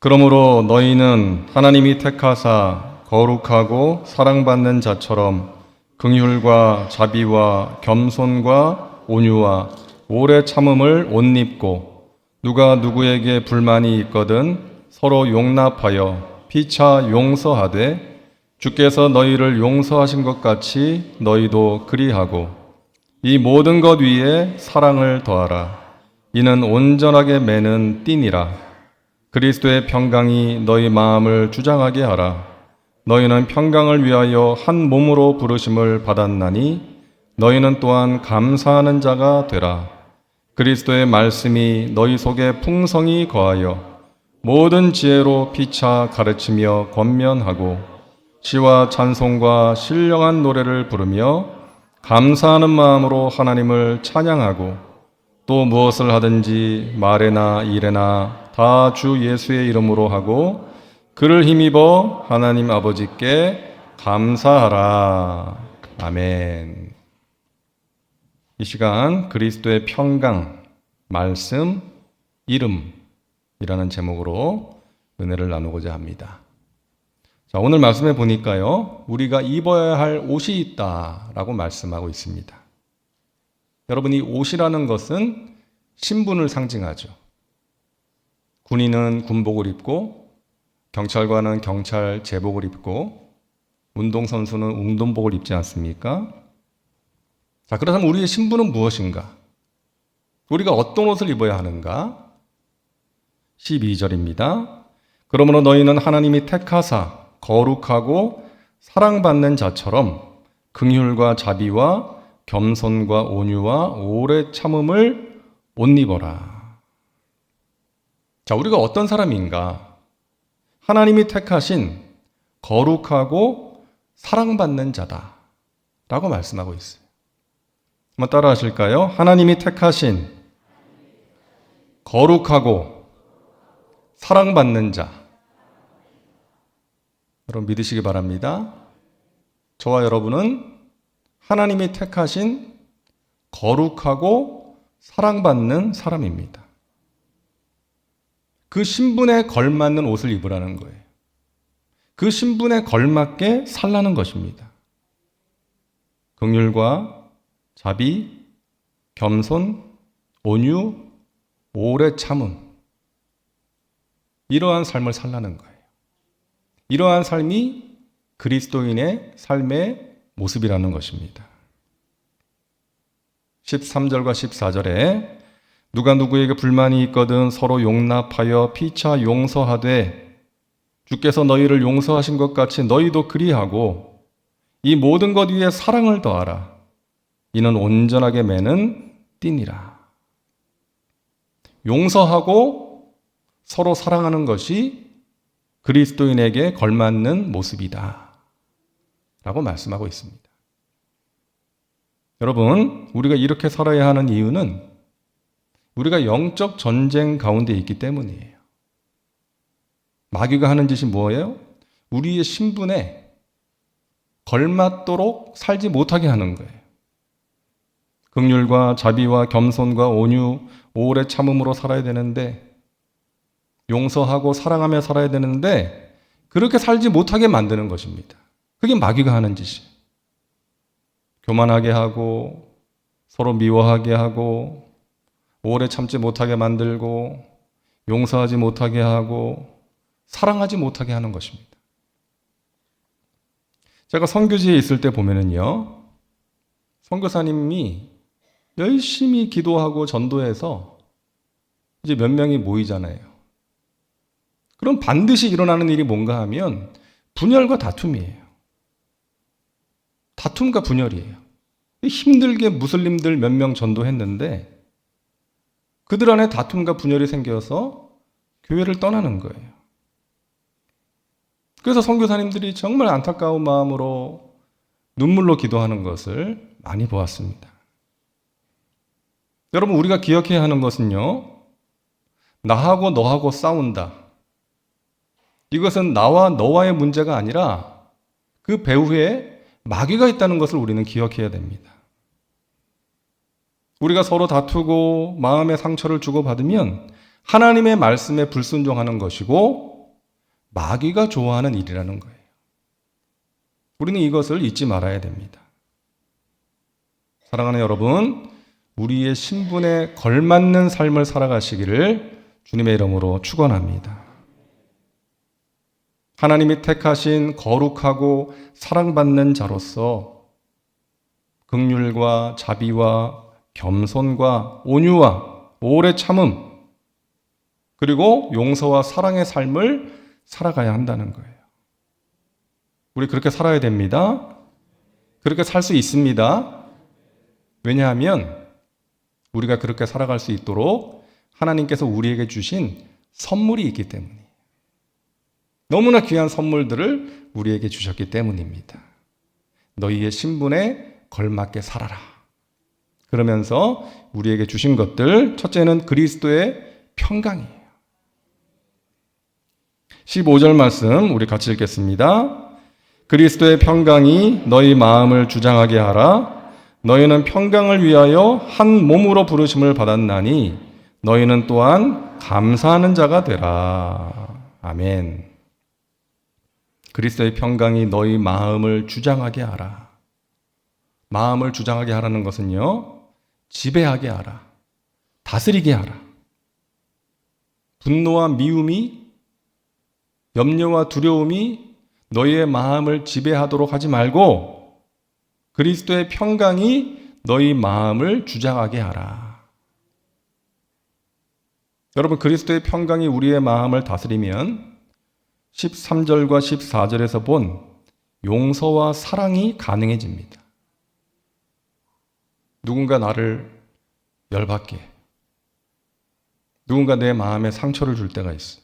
그러므로 너희는 하나님이 택하사 거룩하고 사랑받는 자처럼 긍휼과 자비와 겸손과 온유와 오래 참음을 옷 입고 누가 누구에게 불만이 있거든 서로 용납하여 피차 용서하되 주께서 너희를 용서하신 것 같이 너희도 그리하고 이 모든 것 위에 사랑을 더하라. 이는 온전하게 매는 띠니라. 그리스도의 평강이 너희 마음을 주장하게 하라. 너희는 평강을 위하여 한 몸으로 부르심을 받았나니 너희는 또한 감사하는 자가 되라. 그리스도의 말씀이 너희 속에 풍성히 거하여 모든 지혜로 피차 가르치며 권면하고 시와 찬송과 신령한 노래를 부르며 감사하는 마음으로 하나님을 찬양하고 또 무엇을 하든지 말에나 일에나 다 주 예수의 이름으로 하고 그를 힘입어 하나님 아버지께 감사하라. 아멘. 이 시간 그리스도의 평강, 말씀, 이름이라는 제목으로 은혜를 나누고자 합니다. 자, 오늘 말씀에 보니까요, 우리가 입어야 할 옷이 있다라고 말씀하고 있습니다. 여러분, 이 옷이라는 것은 신분을 상징하죠. 군인은 군복을 입고, 경찰관은 경찰 제복을 입고, 운동선수는 운동복을 입지 않습니까? 자, 그렇다면 우리의 신분은 무엇인가? 우리가 어떤 옷을 입어야 하는가? 12절입니다. 그러므로 너희는 하나님이 택하사 거룩하고 사랑받는 자처럼 긍휼과 자비와 겸손과 온유와 오래 참음을 옷 입어라. 자, 우리가 어떤 사람인가? 하나님이 택하신 거룩하고 사랑받는 자다 라고 말씀하고 있어요. 한번 따라 하실까요? 하나님이 택하신 거룩하고 사랑받는 자. 여러분 믿으시기 바랍니다. 저와 여러분은 하나님이 택하신 거룩하고 사랑받는 사람입니다. 그 신분에 걸맞는 옷을 입으라는 거예요. 그 신분에 걸맞게 살라는 것입니다. 긍휼과 자비, 겸손, 온유, 오래 참음. 이러한 삶을 살라는 거예요. 이러한 삶이 그리스도인의 삶의 모습이라는 것입니다. 13절과 14절에 누가 누구에게 불만이 있거든 서로 용납하여 피차 용서하되 주께서 너희를 용서하신 것 같이 너희도 그리하고 이 모든 것 위에 사랑을 더하라. 이는 온전하게 매는 띠니라. 용서하고 서로 사랑하는 것이 그리스도인에게 걸맞는 모습이다 라고 말씀하고 있습니다. 여러분, 우리가 이렇게 살아야 하는 이유는 우리가 영적 전쟁 가운데 있기 때문이에요. 마귀가 하는 짓이 뭐예요? 우리의 신분에 걸맞도록 살지 못하게 하는 거예요. 긍휼과 자비와 겸손과 온유, 오래 참음으로 살아야 되는데 용서하고 사랑하며 살아야 되는데 그렇게 살지 못하게 만드는 것입니다. 그게 마귀가 하는 짓이에요. 교만하게 하고 서로 미워하게 하고 오래 참지 못하게 만들고 용서하지 못하게 하고 사랑하지 못하게 하는 것입니다. 제가 선교지에 있을 때 보면은요, 선교사님이 열심히 기도하고 전도해서 이제 몇 명이 모이잖아요. 그럼 반드시 일어나는 일이 뭔가 하면 분열과 다툼이에요. 다툼과 분열이에요. 힘들게 무슬림들 몇 명 전도했는데 그들 안에 다툼과 분열이 생겨서 교회를 떠나는 거예요. 그래서 선교사님들이 정말 안타까운 마음으로 눈물로 기도하는 것을 많이 보았습니다. 여러분, 우리가 기억해야 하는 것은요, 나하고 너하고 싸운다. 이것은 나와 너와의 문제가 아니라 그 배후에 마귀가 있다는 것을 우리는 기억해야 됩니다. 우리가 서로 다투고 마음의 상처를 주고받으면 하나님의 말씀에 불순종하는 것이고 마귀가 좋아하는 일이라는 거예요. 우리는 이것을 잊지 말아야 됩니다. 사랑하는 여러분, 우리의 신분에 걸맞는 삶을 살아가시기를 주님의 이름으로 축원합니다. 하나님이 택하신 거룩하고 사랑받는 자로서 긍휼과 자비와 겸손과 온유와 오래 참음 그리고 용서와 사랑의 삶을 살아가야 한다는 거예요. 우리 그렇게 살아야 됩니다. 그렇게 살 수 있습니다. 왜냐하면 우리가 그렇게 살아갈 수 있도록 하나님께서 우리에게 주신 선물이 있기 때문이에요. 너무나 귀한 선물들을 우리에게 주셨기 때문입니다. 너희의 신분에 걸맞게 살아라. 그러면서 우리에게 주신 것들, 첫째는 그리스도의 평강이에요. 15절 말씀 우리 같이 읽겠습니다. 그리스도의 평강이 너희 마음을 주장하게 하라. 너희는 평강을 위하여 한 몸으로 부르심을 받았나니 너희는 또한 감사하는 자가 되라. 아멘. 그리스도의 평강이 너희 마음을 주장하게 하라. 마음을 주장하게 하라는 것은요, 지배하게 하라. 다스리게 하라. 분노와 미움이, 염려와 두려움이 너희의 마음을 지배하도록 하지 말고 그리스도의 평강이 너희 마음을 주장하게 하라. 여러분, 그리스도의 평강이 우리의 마음을 다스리면 13절과 14절에서 본 용서와 사랑이 가능해집니다. 누군가 나를 열받게, 누군가 내 마음에 상처를 줄 때가 있어요.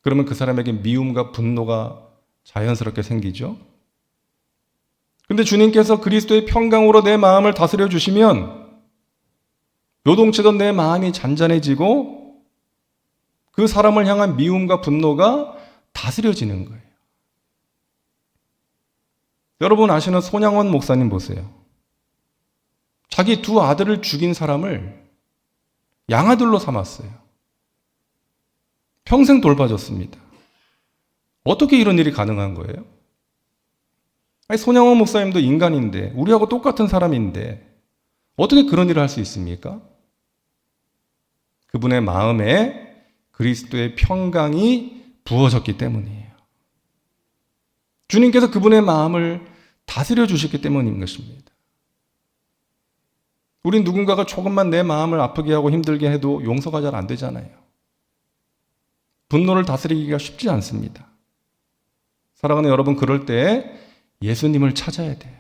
그러면 그 사람에게 미움과 분노가 자연스럽게 생기죠. 근데 주님께서 그리스도의 평강으로 내 마음을 다스려 주시면 요동치던 내 마음이 잔잔해지고 그 사람을 향한 미움과 분노가 다스려지는 거예요. 여러분 아시는 손양원 목사님 보세요. 자기 두 아들을 죽인 사람을 양아들로 삼았어요. 평생 돌봐줬습니다. 어떻게 이런 일이 가능한 거예요? 아니, 손양원 목사님도 인간인데 우리하고 똑같은 사람인데 어떻게 그런 일을 할 수 있습니까? 그분의 마음에 그리스도의 평강이 부어졌기 때문이에요. 주님께서 그분의 마음을 다스려 주셨기 때문인 것입니다. 우린 누군가가 조금만 내 마음을 아프게 하고 힘들게 해도 용서가 잘 안 되잖아요. 분노를 다스리기가 쉽지 않습니다. 사랑하는 여러분, 그럴 때 예수님을 찾아야 돼요.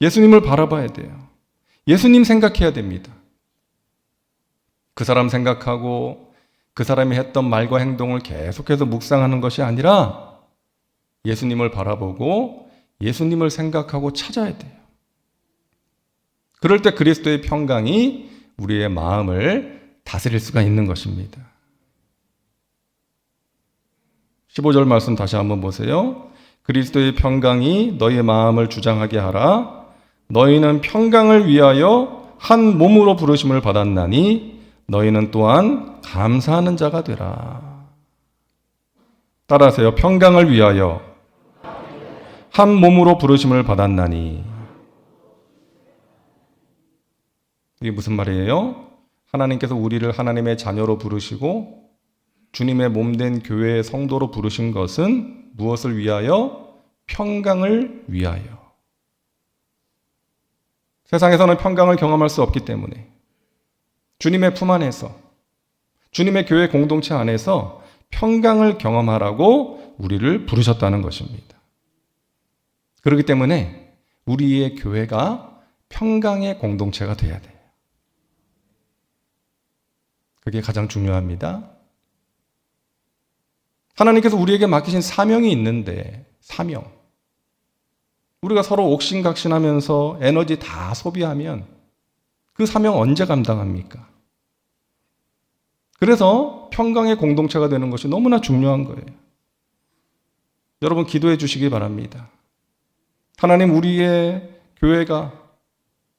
예수님을 바라봐야 돼요. 예수님 생각해야 됩니다. 그 사람 생각하고 그 사람이 했던 말과 행동을 계속해서 묵상하는 것이 아니라 예수님을 바라보고 예수님을 생각하고 찾아야 돼요. 그럴 때 그리스도의 평강이 우리의 마음을 다스릴 수가 있는 것입니다. 15절 말씀 다시 한번 보세요. 그리스도의 평강이 너희의 마음을 주장하게 하라. 너희는 평강을 위하여 한 몸으로 부르심을 받았나니 너희는 또한 감사하는 자가 되라. 따라하세요. 평강을 위하여 한 몸으로 부르심을 받았나니. 이게 무슨 말이에요? 하나님께서 우리를 하나님의 자녀로 부르시고 주님의 몸된 교회의 성도로 부르신 것은 무엇을 위하여? 평강을 위하여. 세상에서는 평강을 경험할 수 없기 때문에 주님의 품 안에서, 주님의 교회 공동체 안에서 평강을 경험하라고 우리를 부르셨다는 것입니다. 그렇기 때문에 우리의 교회가 평강의 공동체가 돼야 돼요. 그게 가장 중요합니다. 하나님께서 우리에게 맡기신 사명이 있는데, 사명. 우리가 서로 옥신각신하면서 에너지 다 소비하면 그 사명 언제 감당합니까? 그래서 평강의 공동체가 되는 것이 너무나 중요한 거예요. 여러분 기도해 주시기 바랍니다. 하나님, 우리의 교회가,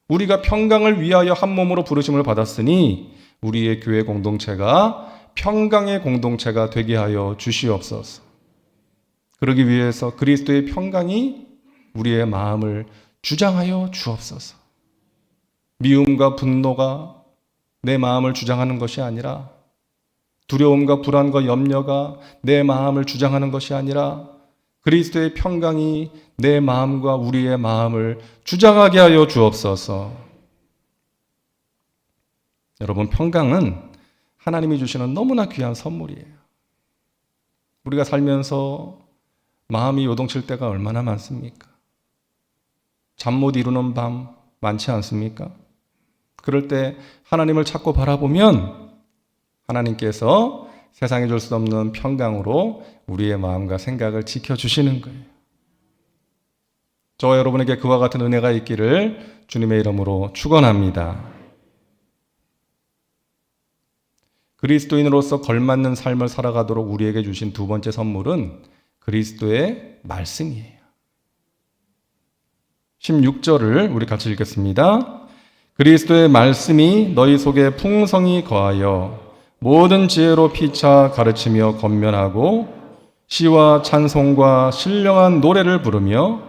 우리가 평강을 위하여 한 몸으로 부르심을 받았으니 우리의 교회 공동체가 평강의 공동체가 되게 하여 주시옵소서. 그러기 위해서 그리스도의 평강이 우리의 마음을 주장하여 주옵소서. 미움과 분노가 내 마음을 주장하는 것이 아니라, 두려움과 불안과 염려가 내 마음을 주장하는 것이 아니라, 그리스도의 평강이 내 마음과 우리의 마음을 주장하게 하여 주옵소서. 여러분, 평강은 하나님이 주시는 너무나 귀한 선물이에요. 우리가 살면서 마음이 요동칠 때가 얼마나 많습니까? 잠 못 이루는 밤 많지 않습니까? 그럴 때 하나님을 찾고 바라보면 하나님께서 세상에 줄 수 없는 평강으로 우리의 마음과 생각을 지켜주시는 거예요. 저와 여러분에게 그와 같은 은혜가 있기를 주님의 이름으로 축원합니다. 그리스도인으로서 걸맞는 삶을 살아가도록 우리에게 주신 두 번째 선물은 그리스도의 말씀이에요. 16절을 우리 같이 읽겠습니다. 그리스도의 말씀이 너희 속에 풍성히 거하여 모든 지혜로 피차 가르치며 권면하고 시와 찬송과 신령한 노래를 부르며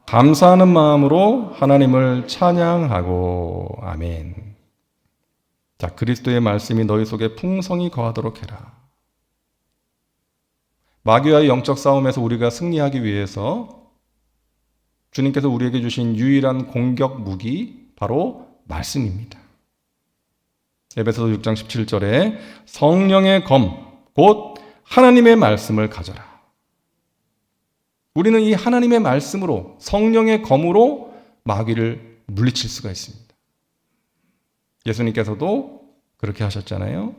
감사하는 마음으로 하나님을 찬양하고. 아멘. 자, 그리스도의 말씀이 너희 속에 풍성히 거하도록 해라. 마귀와의 영적 싸움에서 우리가 승리하기 위해서 주님께서 우리에게 주신 유일한 공격 무기, 바로 말씀입니다. 에베소서 6장 17절에 성령의 검, 곧 하나님의 말씀을 가져라. 우리는 이 하나님의 말씀으로, 성령의 검으로 마귀를 물리칠 수가 있습니다. 예수님께서도 그렇게 하셨잖아요.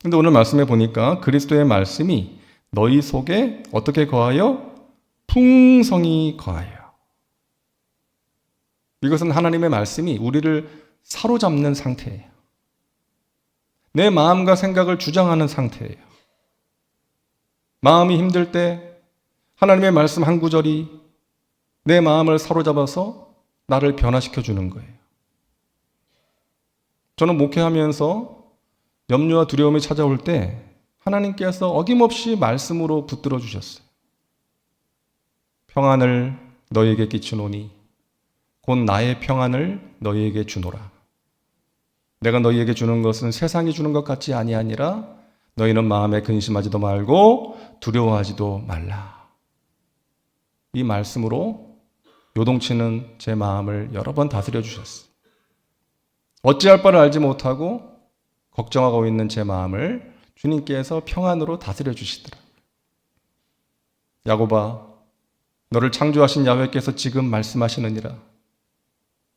근데 오늘 말씀에 보니까 그리스도의 말씀이 너희 속에 어떻게 거하여? 풍성히 거하여. 이것은 하나님의 말씀이 우리를 사로잡는 상태예요. 내 마음과 생각을 주장하는 상태예요. 마음이 힘들 때 하나님의 말씀 한 구절이 내 마음을 사로잡아서 나를 변화시켜 주는 거예요. 저는 목회하면서 염려와 두려움이 찾아올 때 하나님께서 어김없이 말씀으로 붙들어 주셨어요. 평안을 너희에게 끼치노니 곧 나의 평안을 너희에게 주노라. 내가 너희에게 주는 것은 세상이 주는 것 같지 아니하니라. 너희는 마음에 근심하지도 말고 두려워하지도 말라. 이 말씀으로 요동치는 제 마음을 여러 번 다스려 주셨어요. 어찌할 바를 알지 못하고 걱정하고 있는 제 마음을 주님께서 평안으로 다스려 주시더라고요. 야곱아, 너를 창조하신 야훼께서 지금 말씀하시느니라.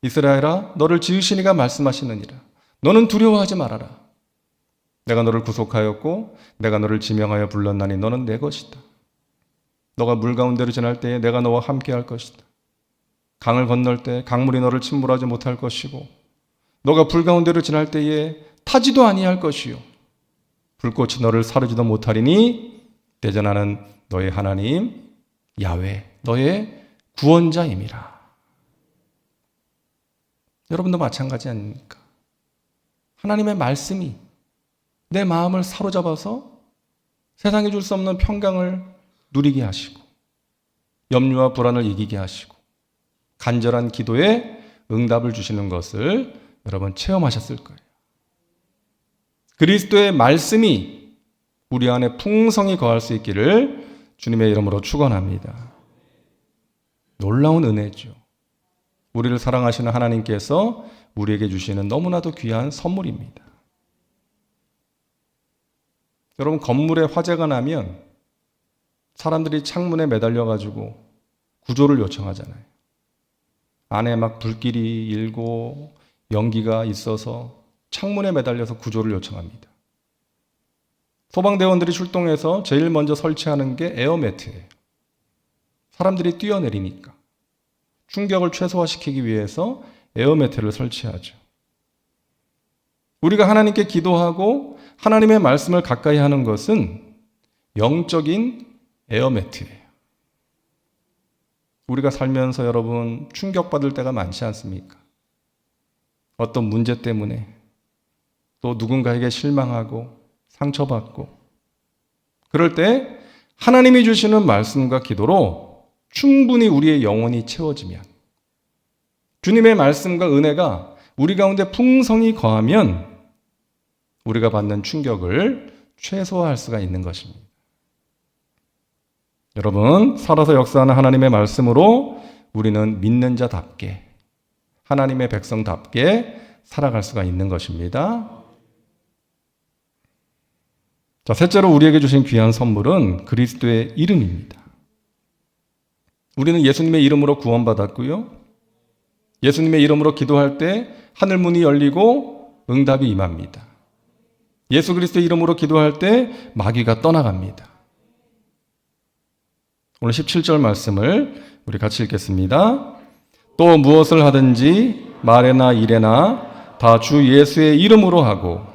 이스라엘아, 너를 지으신 이가 말씀하시느니라. 너는 두려워하지 말아라. 내가 너를 구속하였고 내가 너를 지명하여 불렀나니 너는 내 것이다. 너가 물 가운데로 지날 때에 내가 너와 함께 할 것이다. 강을 건널 때 강물이 너를 침몰하지 못할 것이고 너가 불 가운데로 지날 때에 타지도 아니할 것이요 불꽃이 너를 사르지도 못하리니 대전하는 너의 하나님 야훼 너의 구원자임이라. 여러분도 마찬가지 아닙니까? 하나님의 말씀이 내 마음을 사로잡아서 세상에 줄 수 없는 평강을 누리게 하시고 염려와 불안을 이기게 하시고 간절한 기도에 응답을 주시는 것을 여러분 체험하셨을 거예요. 그리스도의 말씀이 우리 안에 풍성히 거할 수 있기를 주님의 이름으로 축원합니다. 놀라운 은혜죠. 우리를 사랑하시는 하나님께서 우리에게 주시는 너무나도 귀한 선물입니다. 여러분, 건물에 화재가 나면 사람들이 창문에 매달려가지고 구조를 요청하잖아요. 안에 막 불길이 일고 연기가 있어서 창문에 매달려서 구조를 요청합니다. 소방대원들이 출동해서 제일 먼저 설치하는 게 에어매트예요. 사람들이 뛰어내리니까 충격을 최소화시키기 위해서 에어매트를 설치하죠. 우리가 하나님께 기도하고 하나님의 말씀을 가까이 하는 것은 영적인 에어매트예요. 우리가 살면서 여러분 충격받을 때가 많지 않습니까? 어떤 문제 때문에, 또 누군가에게 실망하고 상처받고 그럴 때 하나님이 주시는 말씀과 기도로 충분히 우리의 영혼이 채워지면 주님의 말씀과 은혜가 우리 가운데 풍성히 거하면 우리가 받는 충격을 최소화할 수가 있는 것입니다. 여러분, 살아서 역사하는 하나님의 말씀으로 우리는 믿는 자답게 하나님의 백성답게 살아갈 수가 있는 것입니다. 자, 셋째로 우리에게 주신 귀한 선물은 그리스도의 이름입니다. 우리는 예수님의 이름으로 구원받았고요. 예수님의 이름으로 기도할 때 하늘문이 열리고 응답이 임합니다. 예수 그리스도의 이름으로 기도할 때 마귀가 떠나갑니다. 오늘 17절 말씀을 우리 같이 읽겠습니다. 또 무엇을 하든지 말에나 일에나 다 주 예수의 이름으로 하고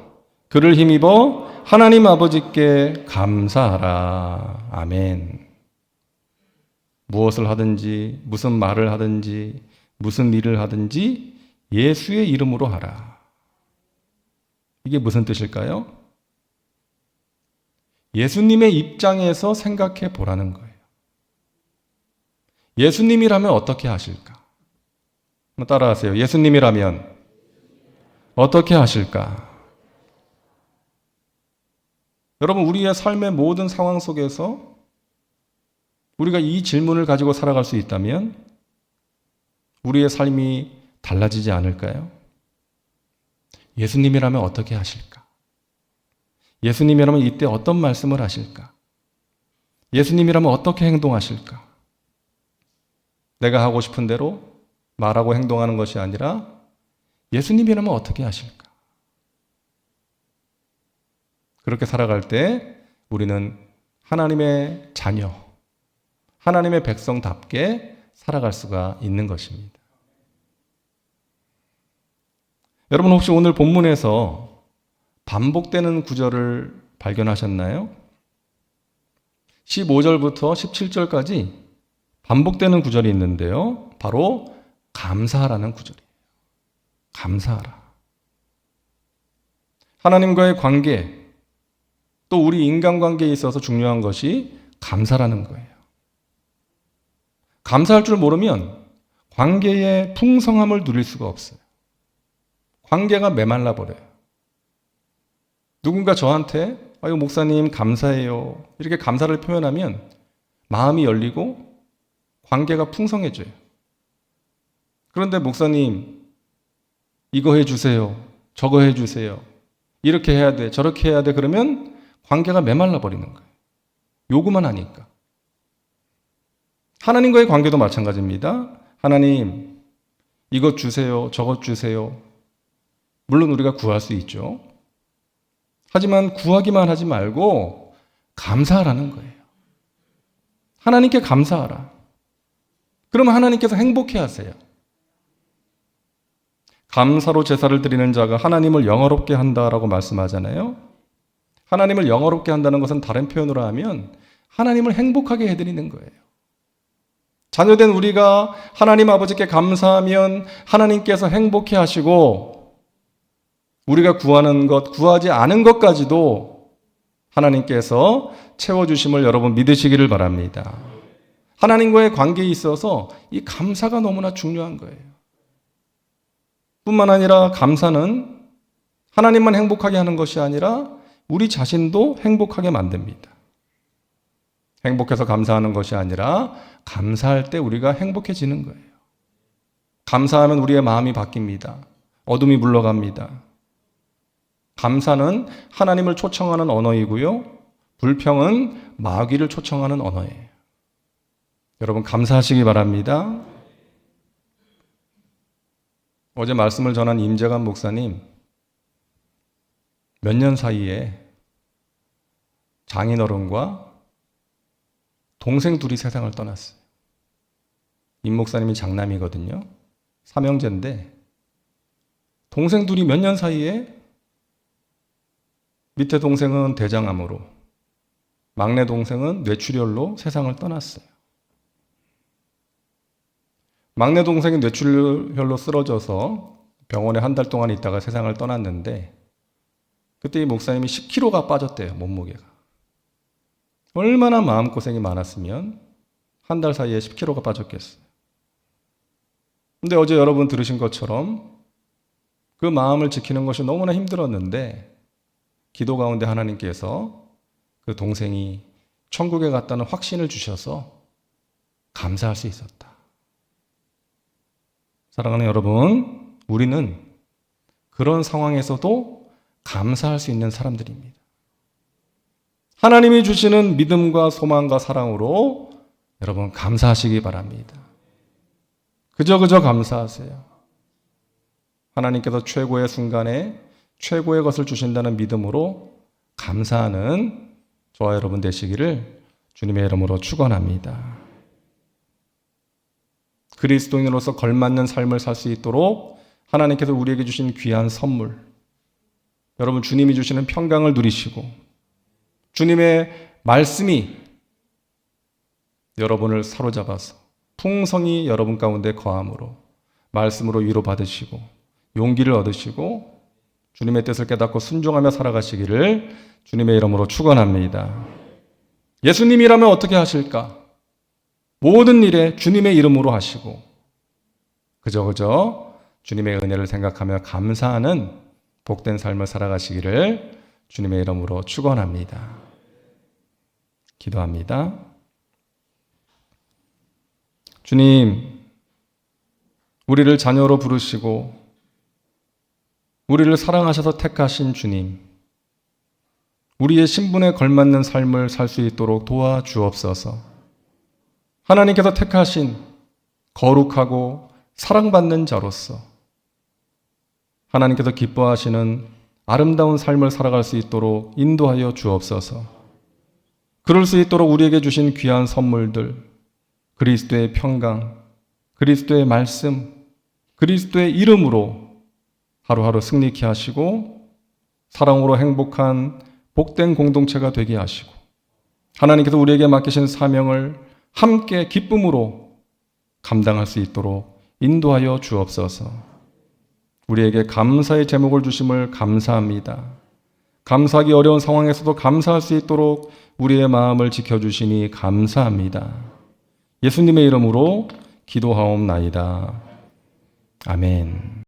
그를 힘입어 하나님 아버지께 감사하라. 아멘. 무엇을 하든지 무슨 말을 하든지 무슨 일을 하든지 예수의 이름으로 하라. 이게 무슨 뜻일까요? 예수님의 입장에서 생각해 보라는 거예요. 예수님이라면 어떻게 하실까? 따라하세요. 예수님이라면 어떻게 하실까? 여러분, 우리의 삶의 모든 상황 속에서 우리가 이 질문을 가지고 살아갈 수 있다면 우리의 삶이 달라지지 않을까요? 예수님이라면 어떻게 하실까? 예수님이라면 이때 어떤 말씀을 하실까? 예수님이라면 어떻게 행동하실까? 내가 하고 싶은 대로 말하고 행동하는 것이 아니라 예수님이라면 어떻게 하실까? 그렇게 살아갈 때 우리는 하나님의 자녀, 하나님의 백성답게 살아갈 수가 있는 것입니다. 여러분 혹시 오늘 본문에서 반복되는 구절을 발견하셨나요? 15절부터 17절까지 반복되는 구절이 있는데요. 바로 감사하라는 구절이에요. 감사하라. 하나님과의 관계, 또 우리 인간관계에 있어서 중요한 것이 감사라는 거예요. 감사할 줄 모르면 관계의 풍성함을 누릴 수가 없어요. 관계가 메말라 버려요. 누군가 저한테 아유 목사님 감사해요 이렇게 감사를 표현하면 마음이 열리고 관계가 풍성해져요. 그런데 목사님 이거 해주세요, 저거 해주세요, 이렇게 해야 돼, 저렇게 해야 돼 그러면 관계가 메말라 버리는 거예요. 요구만 하니까. 하나님과의 관계도 마찬가지입니다. 하나님 이것 주세요, 저것 주세요. 물론 우리가 구할 수 있죠. 하지만 구하기만 하지 말고 감사하라는 거예요. 하나님께 감사하라. 그러면 하나님께서 행복해 하세요. 감사로 제사를 드리는 자가 하나님을 영화롭게 한다라고 말씀하잖아요. 하나님을 영화롭게 한다는 것은 다른 표현으로 하면 하나님을 행복하게 해드리는 거예요. 자녀된 우리가 하나님 아버지께 감사하면 하나님께서 행복해 하시고 우리가 구하는 것, 구하지 않은 것까지도 하나님께서 채워주심을 여러분 믿으시기를 바랍니다. 하나님과의 관계에 있어서 이 감사가 너무나 중요한 거예요. 뿐만 아니라 감사는 하나님만 행복하게 하는 것이 아니라 우리 자신도 행복하게 만듭니다. 행복해서 감사하는 것이 아니라 감사할 때 우리가 행복해지는 거예요. 감사하면 우리의 마음이 바뀝니다. 어둠이 물러갑니다. 감사는 하나님을 초청하는 언어이고요. 불평은 마귀를 초청하는 언어예요. 여러분 감사하시기 바랍니다. 어제 말씀을 전한 임재관 목사님 몇 년 사이에 장인어른과 동생 둘이 세상을 떠났어요. 임 목사님이 장남이거든요. 삼형제인데 동생 둘이 몇 년 사이에 밑에 동생은 대장암으로, 막내 동생은 뇌출혈로 세상을 떠났어요. 막내 동생이 뇌출혈로 쓰러져서 병원에 한 달 동안 있다가 세상을 떠났는데 그때 이 목사님이 10kg가 빠졌대요, 몸무게가. 얼마나 마음고생이 많았으면 한 달 사이에 10kg가 빠졌겠어요. 근데 어제 여러분 들으신 것처럼 그 마음을 지키는 것이 너무나 힘들었는데 기도 가운데 하나님께서 그 동생이 천국에 갔다는 확신을 주셔서 감사할 수 있었다. 사랑하는 여러분, 우리는 그런 상황에서도 감사할 수 있는 사람들입니다. 하나님이 주시는 믿음과 소망과 사랑으로 여러분 감사하시기 바랍니다. 그저 감사하세요. 하나님께서 최고의 순간에 최고의 것을 주신다는 믿음으로 감사하는 저와 여러분 되시기를 주님의 이름으로 축원합니다. 그리스도인으로서 걸맞는 삶을 살 수 있도록 하나님께서 우리에게 주신 귀한 선물, 여러분 주님이 주시는 평강을 누리시고 주님의 말씀이 여러분을 사로잡아서 풍성히 여러분 가운데 거함으로 말씀으로 위로받으시고 용기를 얻으시고 주님의 뜻을 깨닫고 순종하며 살아가시기를 주님의 이름으로 축원합니다. 예수님이라면 어떻게 하실까? 모든 일에 주님의 이름으로 하시고 그저 주님의 은혜를 생각하며 감사하는 복된 삶을 살아가시기를 주님의 이름으로 축원합니다. 기도합니다. 주님, 우리를 자녀로 부르시고 우리를 사랑하셔서 택하신 주님, 우리의 신분에 걸맞는 삶을 살 수 있도록 도와주옵소서. 하나님께서 택하신 거룩하고 사랑받는 자로서 하나님께서 기뻐하시는 아름다운 삶을 살아갈 수 있도록 인도하여 주옵소서. 그럴 수 있도록 우리에게 주신 귀한 선물들, 그리스도의 평강, 그리스도의 말씀, 그리스도의 이름으로 하루하루 승리케 하시고 사랑으로 행복한 복된 공동체가 되게 하시고 하나님께서 우리에게 맡기신 사명을 함께 기쁨으로 감당할 수 있도록 인도하여 주옵소서. 우리에게 감사의 제목을 주심을 감사합니다. 감사하기 어려운 상황에서도 감사할 수 있도록 우리의 마음을 지켜주시니 감사합니다. 예수님의 이름으로 기도하옵나이다. 아멘.